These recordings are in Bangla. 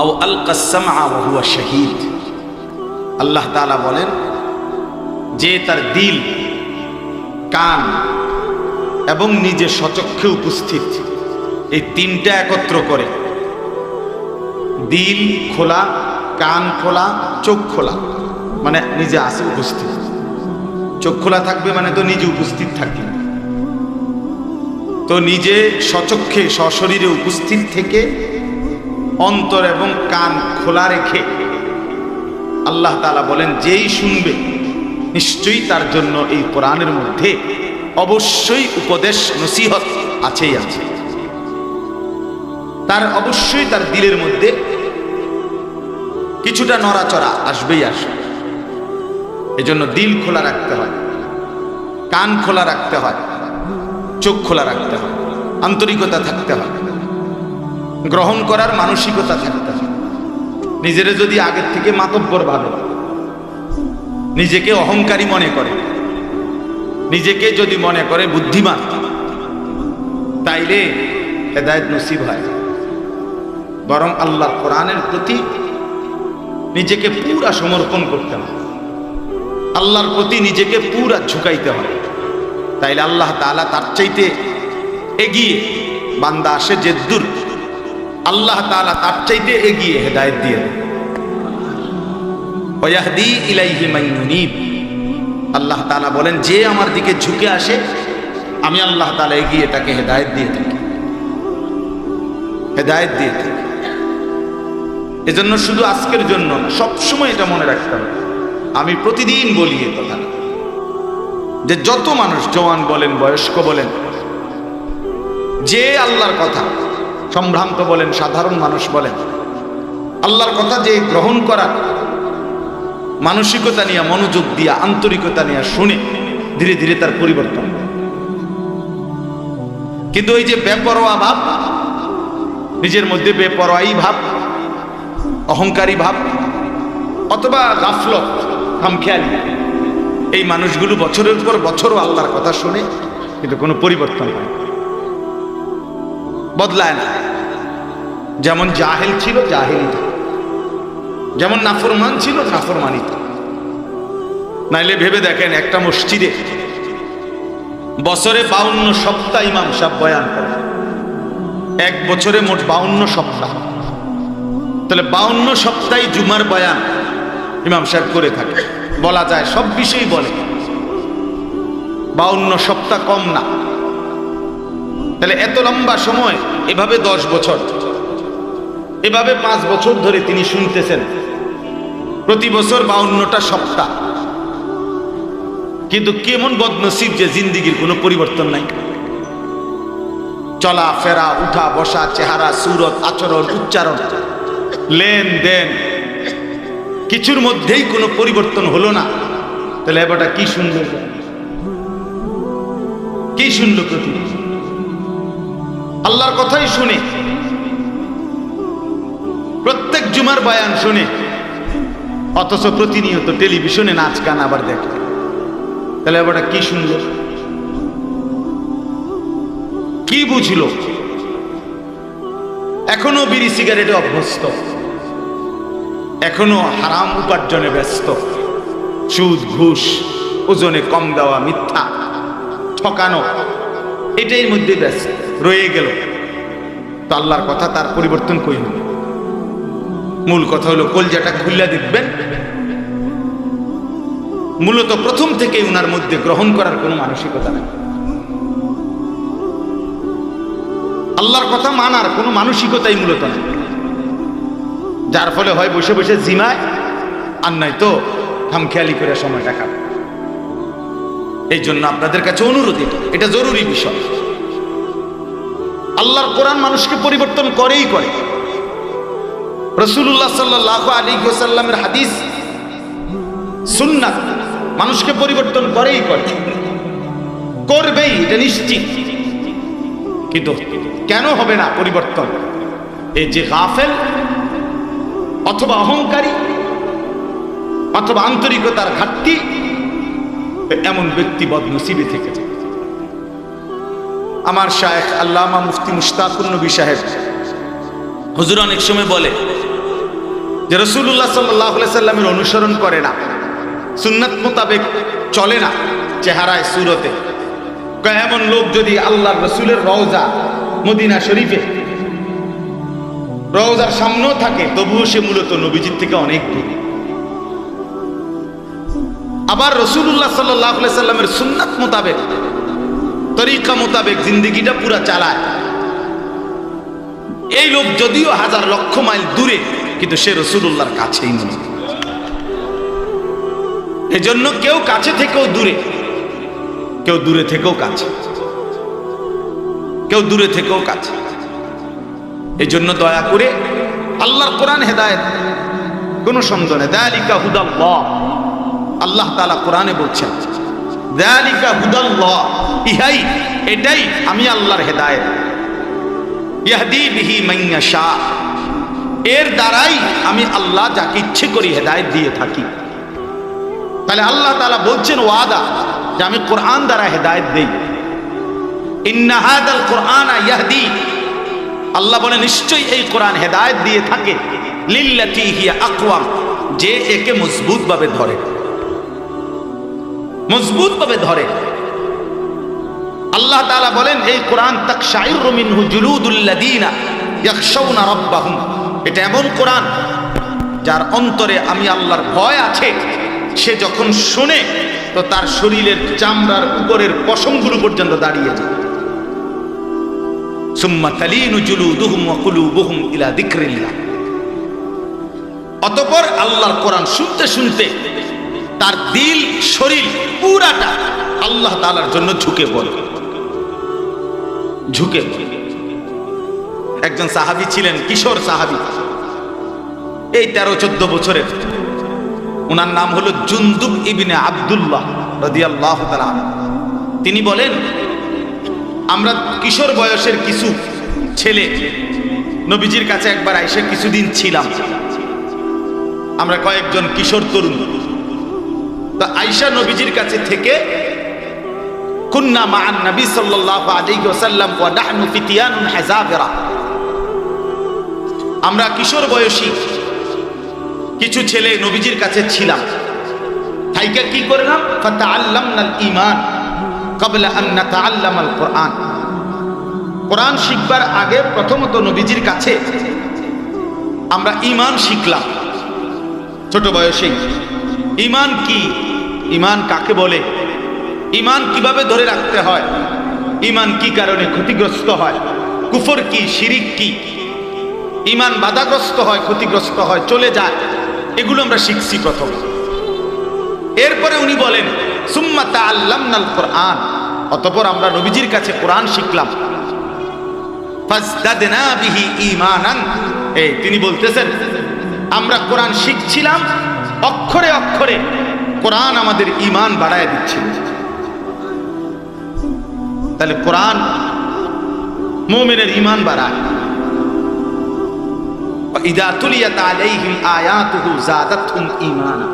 আও আলকাস সামআ ওয়া হুয়া শাহীদ। আল্লাহ তাআলা বলেন যে তার দিল, কান এবং নিজে সচক্ষে উপস্থিত, এই তিনটা একত্র করে, দিল খোলা, কান খোলা, চোখ খোলা, মানে নিজে আসে উপস্থিত। চোখ খোলা থাকবে মানে তো নিজে উপস্থিত থাকবে, তো নিজে সচক্ষে সশরীরে উপস্থিত থেকে অন্তর এবং কান খোলা রেখে আল্লাহ তাআলা বলেন যেই শুনবে নিশ্চয়ই তার জন্য এই কোরআনের মধ্যে অবশ্যই উপদেশ নসিহত আছেই আছে। তার অবশ্যই তার দিলের মধ্যে কিছুটা নড়াচড়া আসবেই আসবে। এজন্য দিল খোলা রাখতে হয়, কান খোলা রাখতে হয়, চোখ খোলা রাখতে হয়, আন্তরিকতা থাকতে হয়, গ্রহণ করার মানসিকতা থাকতে হয়। নিজেরা যদি আগের থেকে মাতব্বর ভাবে, নিজেকে অহংকারী মনে করে, নিজেকে যদি মনে করে বুদ্ধিমান, তাইলে হেদায়েত নসিব হয়। বরং আল্লাহর কোরআনের প্রতি নিজেকে পুরা সমর্পণ করতে হয়, আল্লাহর প্রতি নিজেকে পুরা ঝুঁকাইতে হয়। তাইলে আল্লাহ তাআলা তার চাইতে এগিয়ে, বান্দা আসে যে দূর, আল্লাহ তাআলা তার চাইতে এগিয়ে হেদায়েত দিয়ে দেন। ওয়াহদি ইলাইহি মান ইউনিব। আল্লাহ তাআলা বলেন যে আমার দিকে ঝুঁকে আসে আমি আল্লাহ তাআলা এগিয়ে তাকে হেদায়েত দিয়ে থাকি, হেদায়েত দিয়ে থাকি। এজন্য শুধু আজকের জন্য সবসময় এটা মনে রাখতে হবে। আমি প্রতিদিন বলি এই কথা যে যত মানুষ, জওয়ান বলেন বয়স্ক বলেন, যে আল্লাহর কথা, সম্ভ্রান্ত বলেন সাধারণ মানুষ বলেন, আল্লাহর কথা যে গ্রহণ করার মানসিকতা নিয়ে, মনোযোগ দিয়া, আন্তরিকতা নিয়ে শুনে ধীরে ধীরে তার পরিবর্তন। কিন্তু ওই যে বেপরোয়া ভাব, নিজের মধ্যে বেপরোয়াই ভাব, অহংকারী ভাব, অথবা গাফলত, খামখেয়ালি, এই মানুষগুলো বছরের পর বছরও আল্লাহর কথা শুনে কিন্তু কোনো পরিবর্তন হয় না, বদলায় না। যেমন জাহেল ছিল জাহেলি থাকে, যেমন নাফরমান ছিল নাফরমানি থাকে। নাইলে ভেবে দেখেন, একটা মসজিদে বছরে 52 সপ্তাহ ইমাম সাহেব বয়ান করে, এক বছরে মোট 52 সপ্তাহ, তাহলে 52 সপ্তাহে জুমার বয়ান ইমাম সাহেব করে থাকে। বলা যায় সব বিষয়ই বলে, 52 সপ্তাহ কম না। তাহলে এত লম্বা সময়, এভাবে 10 বছর, এভাবে 5 বছর ধরে তিনি শুনতেছেন, প্রতি বছর 52টা সপ্তাহ। কিন্তু কেমন বদনসিব যে জিন্দিগির কোনো পরিবর্তন নাই। চলা ফেরা, উঠা বসা, চেহারা, সুরত, আচরণ, উচ্চারণ, লেনদেন, কিছুর মধ্যেই কোনো পরিবর্তন হলো না। তাহলে এবারটা কি শুনল, কি শুনল? প্রতি আল্লাহর কথাই শুনে, প্রত্যেক জুমার বয়ান শুনে, অথচ প্রতিনিয়ত টেলিভিশনে নাচ গান আবার দেখে। তাহলে এবারটা কি শুনল, কি বুঝলো? এখনো বিড়ি সিগারেটে অভ্যস্ত, এখনো হারাম উপার্জনে ব্যস্ত, সুদ ঘুষ, ওজনে কম দেওয়া, মিথ্যা, ঠকানো, এটাই মধ্যে ব্যস্ত রয়ে গেল। তো আল্লাহর কথা তার পরিবর্তন কই হবে? মূল কথা হলো কলজাটা খুললা দেখবেন, মূলত প্রথম থেকে উনার মধ্যে গ্রহণ করার কোনো মানসিকতা নেই, আল্লাহর কথা মানার কোনো মানসিকতাই মূলত নেই। যার ফলে হয় বসে বসে জিমায়, আর নাই তো খামখেয়ালি করে সময়টা কাটে। এই জন্য আপনাদের কাছে অনুরোধ, এটা জরুরি বিষয়। আল্লাহর কোরআন মানুষকে পরিবর্তন করেই করে। রাসূলুল্লাহ সাল্লাল্লাহু আলাইহি ওয়াসাল্লামের হাদিস, সুন্নাত মানুষকে পরিবর্তন করেই করে, করবেই, এটা নিশ্চিত। কিন্তু কেন হবে না পরিবর্তন? এই যে গাফেল অথবা অহংকারী অথবা আন্তরিকতার ঘাটতি, এমন ব্যক্তি বদনসিবে থেকে যায়। আমার শায়েখ আল্লামা মুফতি মুশতাকুন নবী সাহেব হুজুর অনেক সময় বলে যে রাসূলুল্লাহ সাল্লাল্লাহু আলাইহি সাল্লামের অনুসরণ করে না, সুন্নাত মোতাবেক চলে না চেহারায় সুরতে, এমন লোক যদি আল্লাহর রাসূলের রওজা মদিনা শরীফে রওজার সামনেও থাকে, তবুও সে মূলত নবীজির থেকে অনেক দূর। আবার রাসূলুল্লাহ সাল্লাল্লাহু আলাইহি সাল্লামের সুন্নাত মোতাবেক, তরিকা মোতাবেক জিন্দেগিটা পুরা চালায়, এই লোক যদিও হাজার লক্ষ মাইল দূরে, কিন্তু সে রাসূলুল্লাহর কাছেই মনে। এজন্য কেউ কাছে থেকেও দূরে, কেউ দূরে থেকেও কাছে, কেউ দূরে থেকেও কাছে। এজন্য দয়া করে আল্লাহর কোরআন হেদায়েত, কোন সন্দেহ নেই। যালিকা হুদাল্লাহ, আল্লাহ তাআলা কোরআনে বলছেন যালিকা হুদাল্লাহ, ইহাই এটাই আমি আল্লাহর হেদায়েত। ইয়াহদি বিহি মান ইয়াশা, এর দ্বারাই আমি আল্লাহ যাকে ইচ্ছে করি হেদায়েত দিয়ে থাকি। তাহলে আল্লাহ তাআলা বলছেন ওয়াদা যে আমি কোরআন দ্বারা হেদায়েত দেই। ইন্না হাযাল কোরআনা ইয়াহদি, আল্লাহ বলে নিশ্চয়ই এই কোরআন হেদায়েত দিয়ে থাকে লিল্লাতি হিয়া আকওয়াম, যে একে মজবুত ভাবে ধরে, মজবুত ভাবে ধরে। আল্লাহ তাআলা বলেন এই কোরআন তাকশাইরু মিনহু জুলুদুল লাযিনা ইয়াখশাউনা রাব্বাহুম, এটা এমন কোরআন যার অন্তরে আমি আল্লাহর ভয় আছে, সে যখন শুনে তো তার শরীরের চামড়ার উপরের পশমগুলো পর্যন্ত দাঁড়িয়ে যায়। সুম্মা তালিনু জুলুদুহুম ওয়া কুলুবুহুম ইলা যিকরিল্লাহ, অতঃপর আল্লাহর কোরআন শুনতে শুনতে তার দিল শরীর পুরাটা আল্লাহ তাআলার জন্য ঝুঁকে পড়ে, ঝুঁকে পড়ে। একজন সাহাবী ছিলেন, কিশোর সাহাবী, এই 13-14 বছরের, ওনার নাম হলো জুনদুব ইবনে আব্দুল্লাহ রাদিয়াল্লাহু তাআলা। তিনি বলেন আমরা কিশোর বয়সের কিছু ছেলে নবীজির কাছে একবার আইসা কিছুদিন ছিলাম, আমরা কয়েকজন কিশোর তরুণ। তো আয়েশা নবীজির কাছে থেকে কুন্না মা'আন নবী সাল্লাল্লাহু আলাইহি ওয়াসাল্লাম ওয়া নাহনু ফিতিয়ানুন হাযাবিরা, আমরা কিশোর বয়সী কিছু ছেলে নবীজির কাছে ছিলাম। তাইকা কি করলাম? ফাতাআল্লামনাল ঈমান ক্বাবলা আন নাতাআল্লামাল কোরআন, কোরআন শিখবার আগে প্রথমত নবীজির কাছে আমরা ঈমান শিখলাম ছোট বয়সেই। ঈমান কি, ঈমান কাকে বলে, ঈমান কিভাবে ধরে রাখতে হয়, ঈমান কি কারণে ক্ষতিগ্রস্ত হয়, কুফর কি, শিরিক কি, ঈমান বাধাগ্রস্ত হয়, ক্ষতিগ্রস্ত হয়, চলে যায়, এগুলো আমরা শিখছি প্রথম। এরপরে উনি বলেন সুম্মা তাআল্লামনাল কোরআন, অতঃপর আমরা নবীজির কাছে কোরআন শিখলাম। ফাজদাদনা বিহি ঈমানান, এই তিনি বলতেছেন আমরা কোরআন শিখছিলাম, অক্ষরে অক্ষরে কোরআন আমাদের ঈমান বাড়ায় দিচ্ছিল। তাহলে কোরআন মুমিনের ঈমান বাড়ায়। ইযা তুলিয়াত আলাইহিম আয়াতুহু যাদাতহুম ঈমানা,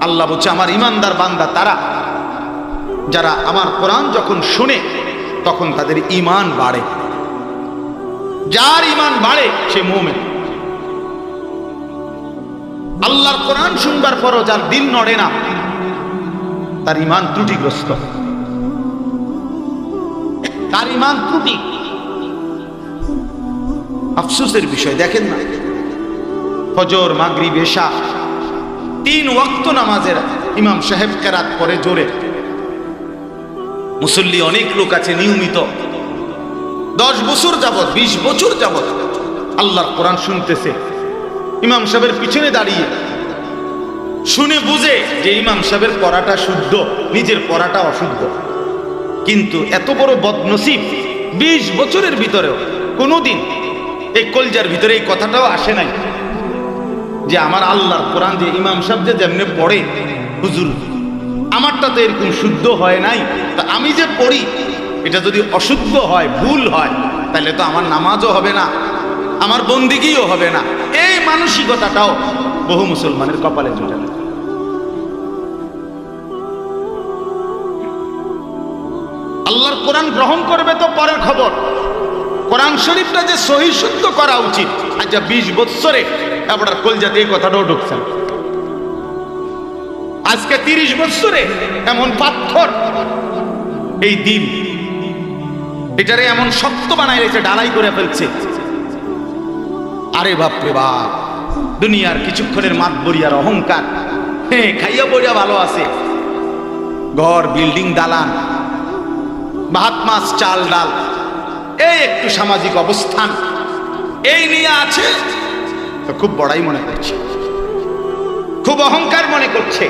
আল্লাহ বলছে আমার ঈমানদার বান্দা তারা যারা আমার কোরআন যখন শুনে তখন তাদের ঈমান বাড়ে। যার ঈমান বাড়ে সে মুমিন। আল্লাহর কোরআন শুনবার পরও যার দিল নড়ে না, তার ঈমান ত্রুটিগ্রস্ত, তার ঈমান ত্রুটি। আফসোসের বিষয় দেখেন না, ফজর, মাগরিব, এশা 3 ওয়াক্ত নামাজের ইমাম সাহেব কেরাত পড়ে জোরে, মুসল্লি অনেক লোক আছে নিয়মিত 10 বছর যাবত, 20 বছর যাবত আল্লাহর কোরআন শুনতেছে, ইমাম সাহেবের পিছনে দাঁড়িয়ে শুনে বুঝে যে ইমাম সাহেবের পড়াটা শুদ্ধ, নিজের পড়াটা অশুদ্ধ। কিন্তু এত বড় বদনসিব 20 বছরের ভিতরেও কোনোদিন এই কলজার ভিতরে এই কথাটাও আসে নাই যে আমার আল্লাহর কোরআন যে ইমাম সাহেব যে যেমনে পড়ে, হুজুর আমারটা তো এরকম শুদ্ধ হয় নাই, তা আমি যে পড়ি এটা যদি অশুদ্ধ হয়, ভুল হয়, তাহলে তো আমার নামাজও হবে না, আমার বন্দিগিও হবে না। এই মানসিকতাটাও বহু মুসলমানের কপালে জুটে না। আল্লাহর কোরআন গ্রহণ করবে তো পরের খবর, কোরআন শরীফটা যে সহি শুদ্ধ করা উচিত। আচ্ছা 20 বছরে আপনার কলজাতে এই কথাটাও ঢুকছে না। আজকে 30 বছরে এমন পাথর এই দিন এটারে এমন শক্ত বানাই রেখে ঢালাই করে ফেলছে। আরে বাপরে বাপ, দুনিয়ার কিছুক্ষণের মাতবরিয়ার অহংকার, হ্যাঁ খাইয়া পড়িয়া ভালো আছে, ঘর বিল্ডিং দালান ভাত মাছ চাল ডাল, এই একটু সামাজিক অবস্থান এই নিয়ে আছে তো খুব বড়াই মনে করছে, খুব অহংকার মনে করছে।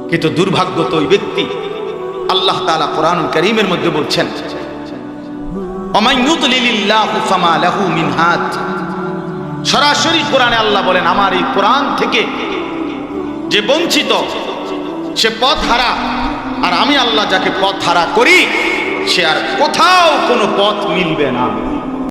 কিন্তু দুর্ভাগ্য তো ওই ব্যক্তি, আল্লাহ তাআলা কোরআনুল কারীমের মধ্যে বলছেন ওমান ইউদলিলিল্লাহু ফামা লাহু মিন হাদ। সরাসরি কোরআনে আল্লাহ বলেন আমার এই কোরআন থেকে যে বঞ্চিত সে পথ হারা, আর আমি আল্লাহ যাকে পথ হারা করি সে আর কোথাও কোনো পথ মিলবে না।